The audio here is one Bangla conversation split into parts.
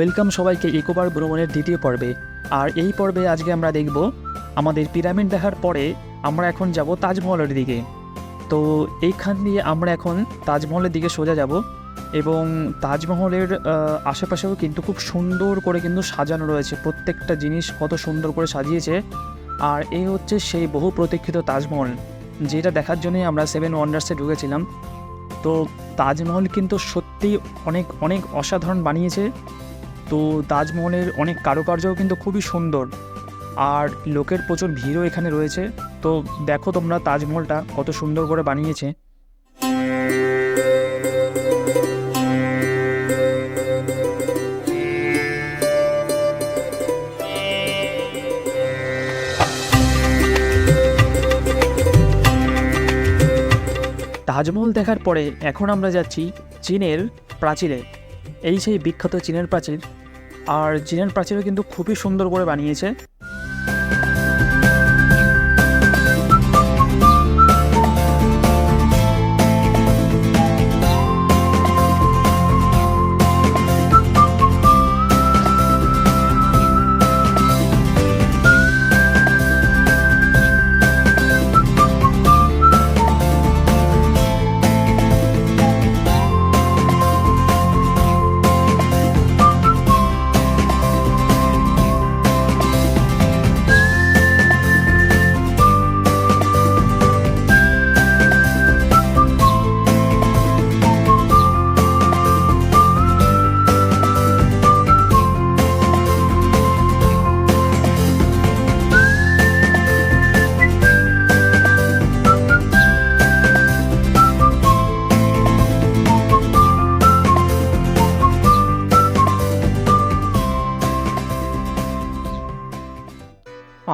ওয়েলকাম সবাইকে ইকোপার ভ্রমণের দ্বিতীয় পর্বে। আর এই পর্বে আজকে আমরা দেখব আমাদের পিরামিড দেখার পরে আমরা এখন যাব তাজমহলের দিকে। তো এইখান দিয়ে আমরা এখন তাজমহলের দিকে সোজা যাব এবং তাজমহলের আশেপাশেও কিন্তু খুব সুন্দর করে কিন্তু সাজানো রয়েছে, প্রত্যেকটা জিনিস কত সুন্দর করে সাজিয়েছে। আর এই হচ্ছে সেই বহু প্রতীক্ষিত তাজমহল, যেটা দেখার জন্যই আমরা 7 ওয়ান্ডার্সে ঢুকেছিলাম। তো তাজমহল কিন্তু সত্যি অনেক অনেক অসাধারণ বানিয়েছে। তো তাজমহলের অনেক কারুকার্যও কিন্তু খুবই সুন্দর, আর লোকের প্রচুর ভিড়ও এখানে রয়েছে। তো দেখো তোমরা তাজমহলটা কত সুন্দর করে বানিয়েছে। তাজমহল দেখার পরে এখন আমরা যাচ্ছি চীনের প্রাচীরে। এই সেই বিখ্যাত চীনের প্রাচীর, আর চীনের প্রাচীরও কিন্তু খুবই সুন্দর করে বানিয়েছে।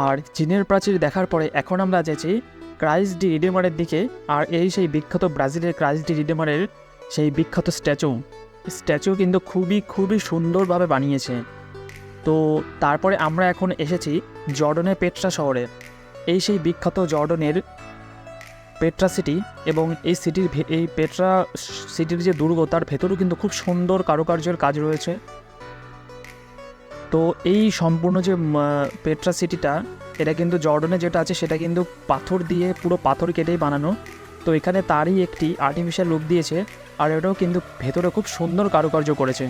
আর চীনের প্রাচীর দেখার পরে এখন আমরা যাচ্ছি ক্রাইস্ট ডি রিডেমারের দিকে। আর এই সেই বিখ্যাত ব্রাজিলের ক্রাইস্ট ডি রিডেমারের সেই বিখ্যাত স্ট্যাচু কিন্তু খুবই খুবই সুন্দরভাবে বানিয়েছে। তো তারপরে আমরা এখন এসেছি জর্ডনের পেট্রা শহরে। এই সেই বিখ্যাত জর্ডনের পেট্রা সিটি, এবং এই পেট্রা সিটির যে দুর্গ তার ভেতরেও কিন্তু খুব সুন্দর কারুকার্যের কাজ রয়েছে। তো এই সম্পূর্ণ যে পেট্রা সিটিটা, এটা কিন্তু জর্ডনে যেটা আছে সেটা কিন্তু পাথর দিয়ে, পুরো পাথর কেটেই বানানো। তো এখানে তারই একটি আর্টিফিশিয়াল রূপ দিয়েছে, আর এটাও কিন্তু ভেতরে খুব সুন্দর কারুকার্য করেছে।